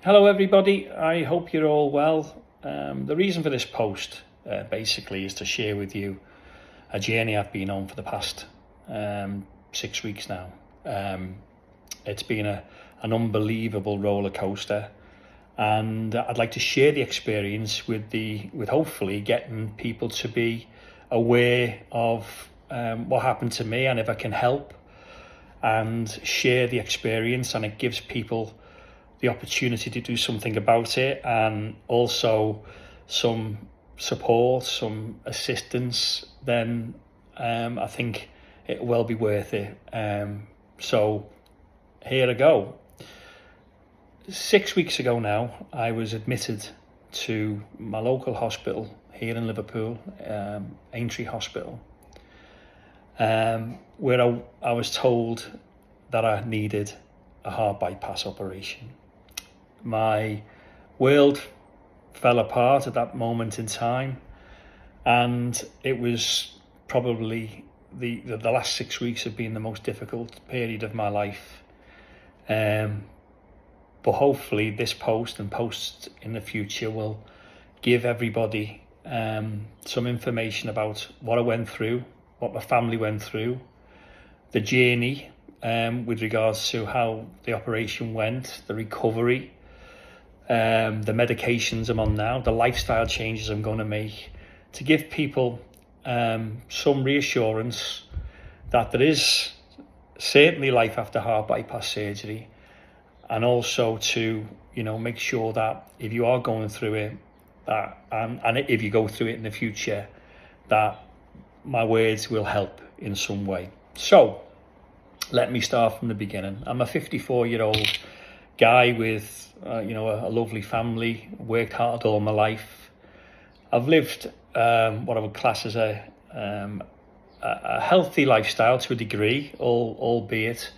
Hello everybody, I hope you're all well. The reason for this post basically is to share with you a journey I've been on for the past 6 weeks now. It's been an unbelievable roller coaster, and I'd like to share the experience with hopefully getting people to be aware of what happened to me, and if I can help and share the experience, and it gives people the opportunity to do something about it, and also some support, some assistance, then I think it will well be worth it. So here I go. 6 weeks ago now, I was admitted to my local hospital here in Liverpool, Aintree Hospital, where I was told that I needed a heart bypass operation. My world fell apart at that moment in time, and it was probably the last 6 weeks have been the most difficult period of my life. But hopefully this post and posts in the future will give everybody some information about what I went through, what my family went through, the journey with regards to how the operation went, the recovery, the medications I'm on now, the lifestyle changes I'm going to make, to give people some reassurance that there is certainly life after heart bypass surgery, and also to make sure that if you are going through it, that and if you go through it in the future, that my words will help in some way. So let me start from the beginning. I'm a 54-year-old guy with a lovely family, worked hard all my life. I've lived what I would class as a healthy lifestyle to a degree, albeit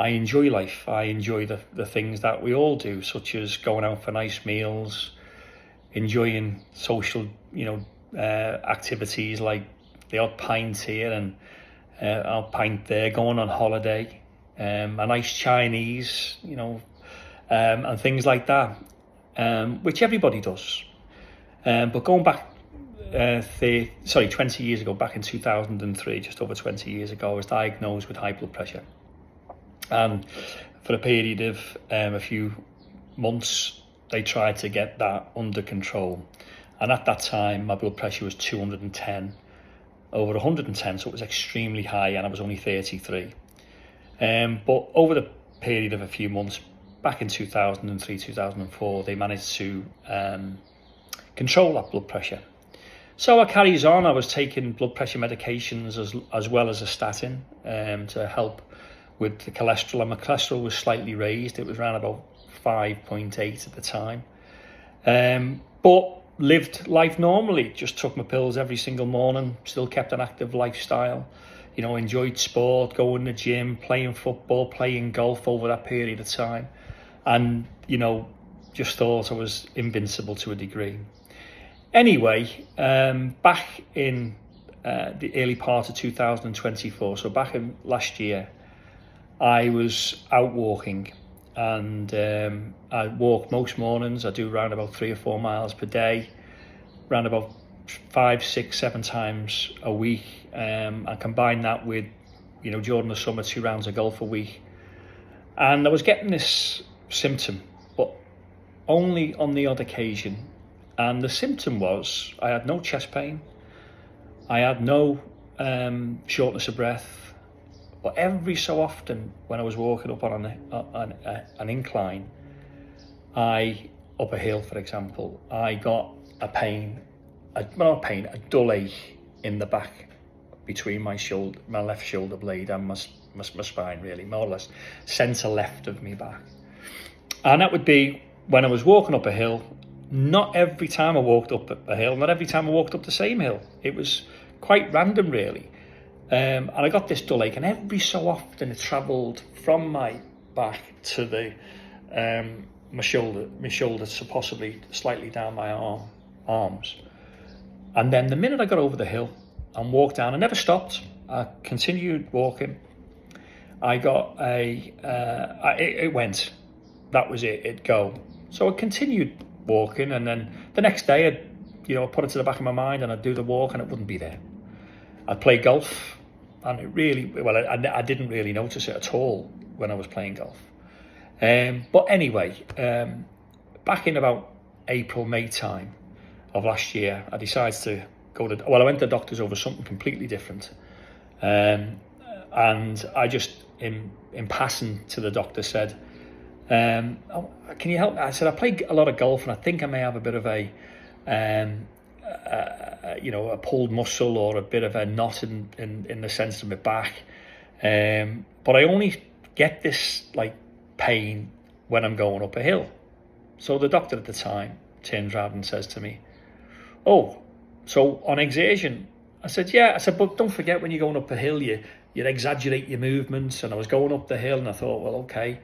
I enjoy life. I enjoy the things that we all do, such as going out for nice meals, enjoying social activities like the odd pint here and odd pint there, going on holiday, a nice Chinese, and things like that, which everybody does. But going back 20 years ago, back in 2003, just over 20 years ago, I was diagnosed with high blood pressure. And for a period of a few months, they tried to get that under control. And at that time, my blood pressure was 210 over 110, so it was extremely high, and I was only 33. But over the period of a few months, back in 2003, 2004, they managed to control that blood pressure. So I carries on. I was taking blood pressure medications as well as a statin to help with the cholesterol, and my cholesterol was slightly raised. It was around about 5.8 at the time. But lived life normally, just took my pills every single morning, still kept an active lifestyle, enjoyed sport, going to the gym, playing football, playing golf over that period of time. And, just thought I was invincible to a degree. Anyway, back in the early part of 2024, so back in last year, I was out walking, and I walk most mornings. I do around about 3 or 4 miles per day, around about 5, 6, 7 times a week. I combine that with, during the summer, 2 rounds of golf a week. And I was getting this symptom, but only on the odd occasion. And the symptom was I had no chest pain, I had no shortness of breath. But every so often, when I was walking up on an incline, up a hill, for example, I got a dull ache in the back between my left shoulder blade and my spine, really, more or less centre left of me back. And that would be when I was walking up a hill. Not every time I walked up a hill, not every time I walked up the same hill. It was quite random, really. And I got this dull ache, and every so often it travelled from my back to my shoulder, so possibly slightly down my arms. And then the minute I got over the hill and walked down, I never stopped. I continued walking. I got it went. That was it. It'd go. So I continued walking, and then the next day I'd put it to the back of my mind, and I'd do the walk and it wouldn't be there. I'd play golf, and I didn't really notice it at all when I was playing golf. But anyway, back in about April, May time of last year, I decided to I went to the doctors over something completely different. And I just, in passing to the doctor, said, can you help me? I said, I play a lot of golf, and I think I may have a bit of a pulled muscle, or a bit of a knot in the sense of my back. But I only get this pain when I'm going up a hill. So the doctor at the time turns around and says to me, "Oh, so on exertion?" I said, "Yeah." I said, "But don't forget, when you're going up a hill, you exaggerate your movements." And I was going up the hill, and I thought, well, okay,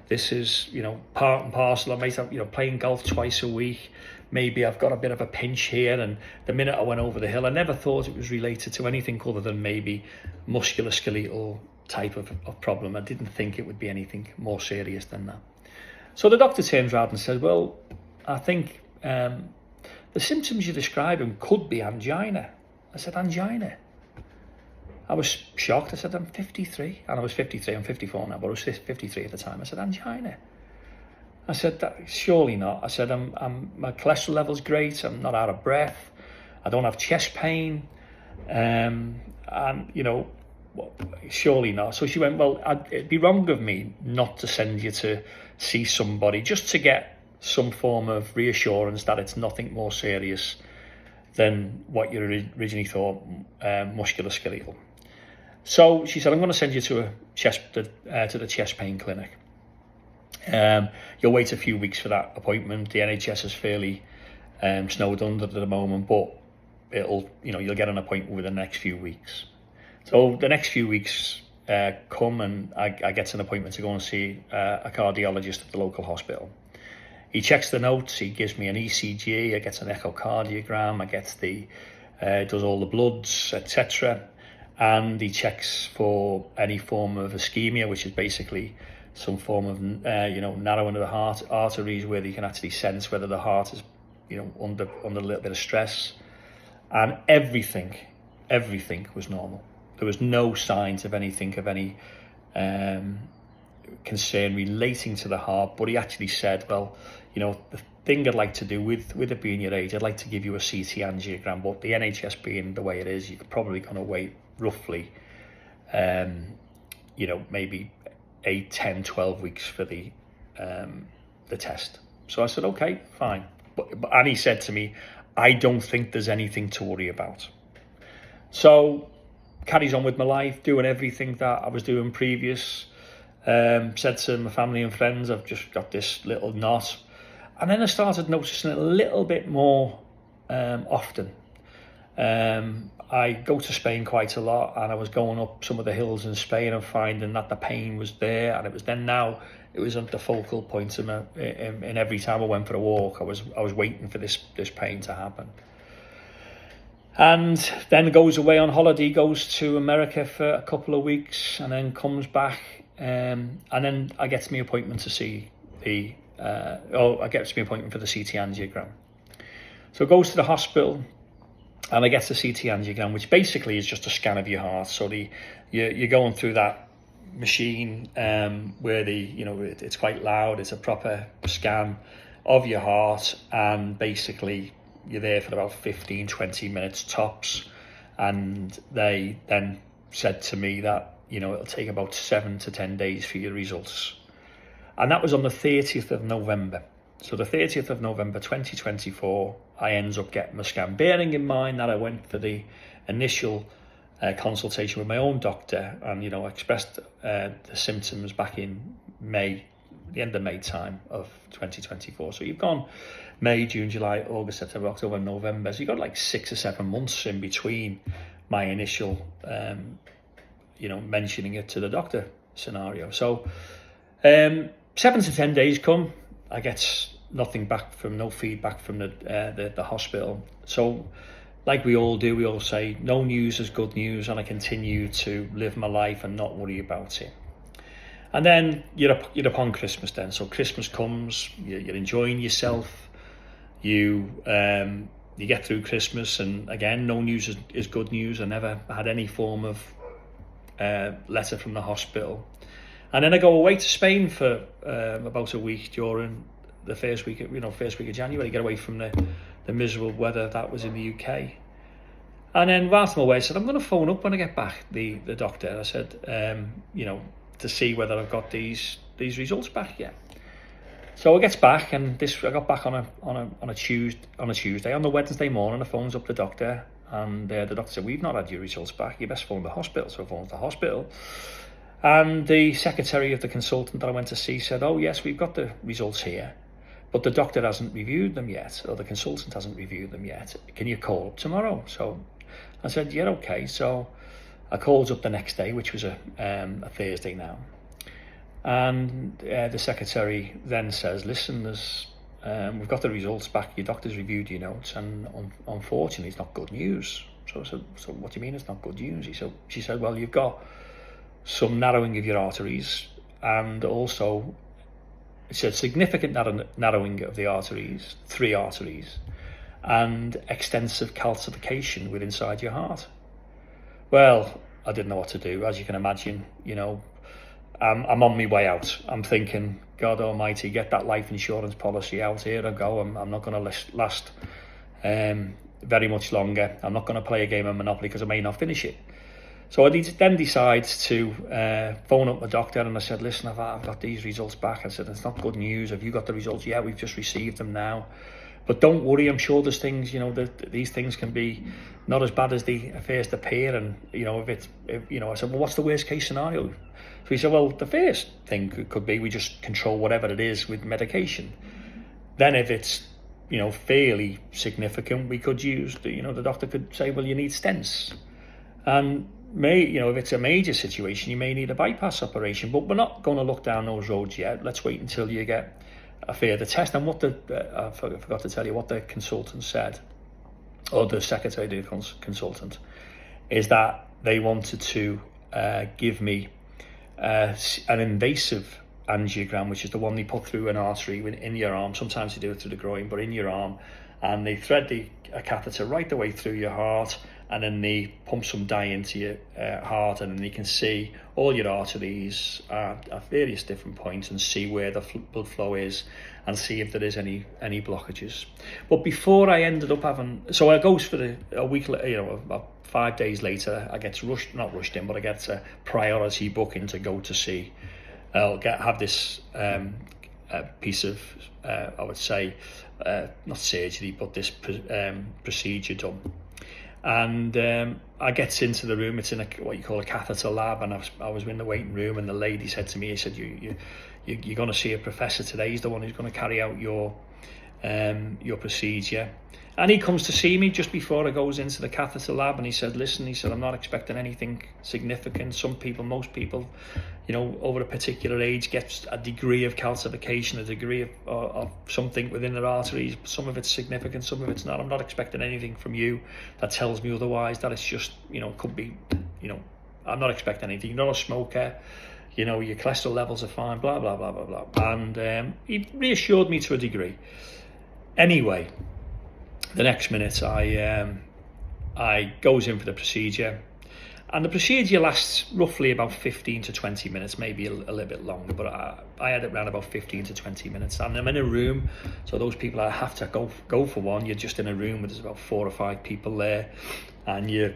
this is, part and parcel. I might have, playing golf twice a week. Maybe I've got a bit of a pinch here. And the minute I went over the hill, I never thought it was related to anything other than maybe musculoskeletal type of problem. I didn't think it would be anything more serious than that. So the doctor turns around and says, "Well, I think the symptoms you're describing could be angina." I said, "Angina?" I was shocked. I said, "I'm 53." And I was 53. I'm 54 now, but I was 53 at the time. I said, "Angina?" I said, "Surely not." I said, my cholesterol level's great. I'm not out of breath. I don't have chest pain. And, surely not. So she went, "Well, it'd be wrong of me not to send you to see somebody, just to get some form of reassurance that it's nothing more serious than what you originally thought, musculoskeletal." So she said, "I'm going to send you to the chest pain clinic. You'll wait a few weeks for that appointment. The NHS is fairly snowed under at the moment, but you'll get an appointment within the next few weeks." So the next few weeks come, and I get an appointment to go and see a cardiologist at the local hospital. He checks the notes. He gives me an ECG. I get an echocardiogram. Does all the bloods, etc. And he checks for any form of ischemia, which is basically some form of narrowing of the heart arteries, where you can actually sense whether the heart is under a little bit of stress. And everything was normal. There was no signs of anything of any concern relating to the heart. But he actually said, "Well, the thing I'd like to do with it being your age, I'd like to give you a CT angiogram, but the NHS being the way it is, you're probably going to wait roughly maybe 8, 10, 12 weeks for the test." So I said, "Okay, fine." And he said to me, "I don't think there's anything to worry about." So carries on with my life, doing everything that I was doing previous. Said to my family and friends, "I've just got this little knot." And then I started noticing it a little bit more often. I go to Spain quite a lot, and I was going up some of the hills in Spain and finding that the pain was there, and it was at the focal point in every time I went for a walk. I was waiting for this pain to happen. And then goes away on holiday, goes to America for a couple of weeks, and then comes back, and then I get my appointment to see I get my appointment for the CT angiogram. So goes to the hospital, and I get the CT angiogram, which basically is just a scan of your heart. So you're going through that machine where it's quite loud. It's a proper scan of your heart, and basically you're there for about 15-20 minutes tops. And they then said to me that it'll take about 7 to 10 days for your results. And that was on the 30th of November. So the 30th of November 2024, I ends up getting a scan, bearing in mind that I went for the initial consultation with my own doctor, and expressed the symptoms back in May, the end of May time of 2024. So you've gone May, June, July, August, September, October, November. So you've got like 6 or 7 months in between my initial, mentioning it to the doctor scenario. So 7 to 10 days come, I get no feedback from the hospital. So like we all do, we all say no news is good news, and I continue to live my life and not worry about it. And then you're upon Christmas then. So Christmas comes, you're enjoying yourself. You get through Christmas, and again, no news is good news. I never had any form of letter from the hospital. And then I go away to Spain for about a week during the first week of January. Get away from the miserable weather that was in the UK. And then whilst I'm away, I said, I'm going to phone up when I get back, the doctor. I said, to see whether I've got these results back yet. So I gets back, and I got back on a Tuesday. On the Wednesday morning, I phones up the doctor, and the doctor said, we've not had your results back. You best phone the hospital. So I phoned the hospital, and the secretary of the consultant that I went to see said, oh yes, we've got the results here, but the doctor hasn't reviewed them yet, or the consultant hasn't reviewed them yet. Can you call up tomorrow? So I said, yeah, okay. So I called up the next day, which was a Thursday now. And the secretary then says, listen, we've got the results back. Your doctor's reviewed your notes, and unfortunately, it's not good news. So I said, so what do you mean it's not good news? She said, well, you've got some narrowing of your arteries, and also it's a significant narrowing of the arteries, 3 arteries, and extensive calcification within inside your heart. Well, I didn't know what to do. As you can imagine, I'm on my way out. I'm thinking, God almighty, get that life insurance policy out. Here I go. I'm not going to last very much longer. I'm not going to play a game of Monopoly because I may not finish it. So I then decide to phone up my doctor, and I said, listen, I've got these results back. I said, it's not good news. Have you got the results? Yeah, we've just received them now. But don't worry, I'm sure there's things, these things can be not as bad as they first appear. And, I said, well, what's the worst case scenario? So he said, well, the first thing could be we just control whatever it is with medication. Then if it's, fairly significant, we could use, the doctor could say, well, you need stents. And if it's a major situation, you may need a bypass operation, but we're not going to look down those roads yet. Let's wait until you get a further test. And what I forgot to tell you what the consultant said, or the secretary of the consultant, is that they wanted to give me an invasive angiogram, which is the one they put through an artery in your arm. Sometimes they do it through the groin, but in your arm, and they thread a catheter right the way through your heart, and then they pump some dye into your heart, and then you can see all your arteries at various different points and see where the blood flow is and see if there is any blockages. But before I ended up so I goes for a week, about 5 days later, I get not rushed in, but I get a priority booking to go to see. I'll have this piece of, I would say, not surgery, but this procedure done. And I get into the room. It's in what you call a catheter lab, and I was in the waiting room, and the lady said to me, he said, you're going to see a professor today. He's the one who's going to carry out your procedure. And he comes to see me just before I goes into the catheter lab, and he said, listen, I'm not expecting anything significant. Most people, over a particular age gets a degree of calcification, a degree of something within their arteries. Some of it's significant, some of it's not. I'm not expecting anything from you that tells me otherwise, that it's just, could be, I'm not expecting anything. You're not a smoker, your cholesterol levels are fine, blah, blah, blah, blah, blah. And he reassured me to a degree. Anyway, the next minute I goes in for the procedure, and the procedure lasts roughly about 15 to 20 minutes, maybe a little bit longer, but I had it around about 15 to 20 minutes. And I'm in a room, so those people that have to go for one, you're just in a room where there's about 4 or 5 people there, and you're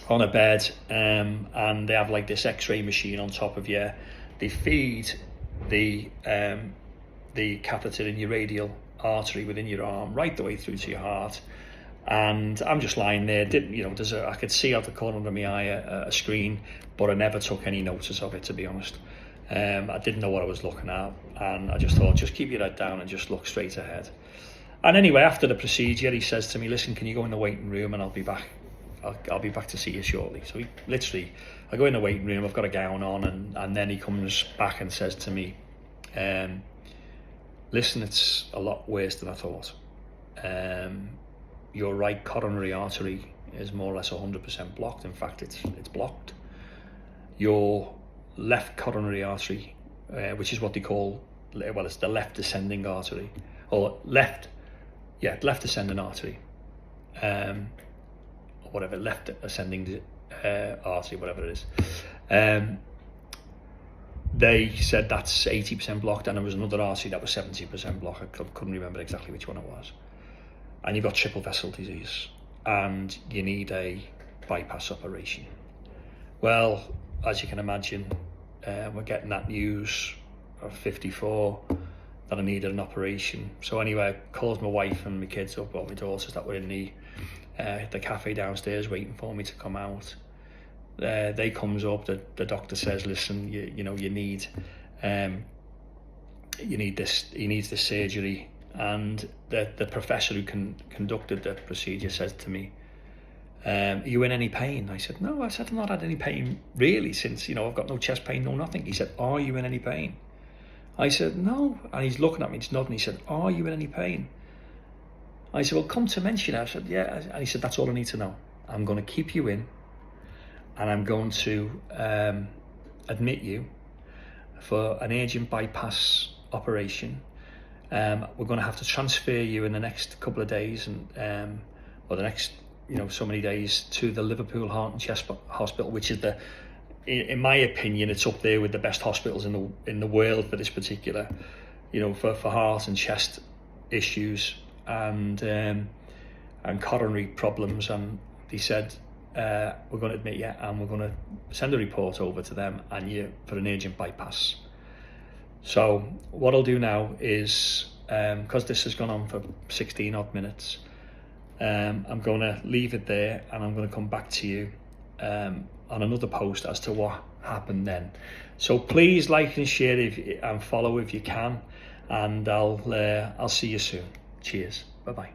on a bed, and they have like this x-ray machine on top of you. They feed the catheter in your radial artery within your arm right the way through to your heart, and I'm just lying there. I could see out the corner of my eye a screen, but I never took any notice of it, to be honest. I didn't know what I was looking at, and I just thought, just keep your head down and just look straight ahead. And anyway, after the procedure, he says to me, listen, can you go in the waiting room, and I'll be back to see you shortly. So I go in the waiting room, I've got a gown on, and then he comes back and says to me, listen, it's a lot worse than I thought. Your right coronary artery is more or less 100% blocked. In fact, it's blocked. Your left coronary artery which is what they call, well, it's the left descending artery, or left descending artery, or whatever, left ascending artery, whatever it is. They said that's 80% blocked, and there was another artery that was 70% blocked. I couldn't remember exactly which one it was. And you've got triple vessel disease, and you need a bypass operation. Well, as you can imagine, we're getting that news of 54 that I needed an operation. So anyway, I called my wife and my kids up, or my daughters that were in the cafe downstairs waiting for me to come out. They comes up, the doctor says, listen, you need this, he needs this surgery. And the professor who conducted the procedure says to me, are you in any pain? I said, no. I said, I've not had any pain really since, I've got no chest pain, no nothing. He said, are you in any pain? I said, no. And he's looking at me, he's nodding. He said, are you in any pain? I said, well, come to mention it. I said, yeah. And he said, that's all I need to know. I'm going to keep you in, and I'm going to admit you for an urgent bypass operation. We're going to have to transfer you in the next couple of days, and or the next so many days, to the Liverpool Heart and Chest Hospital, which is in my opinion, it's up there with the best hospitals in the world for this particular, for heart and chest issues and coronary problems. And they said, we're going to admit you, and we're going to send a report over to them and you for an urgent bypass. So what I'll do now is, because this has gone on for 16 odd minutes, I'm going to leave it there, and I'm going to come back to you on another post as to what happened then. So please like and share and follow if you can, and I'll see you soon. Cheers. Bye bye.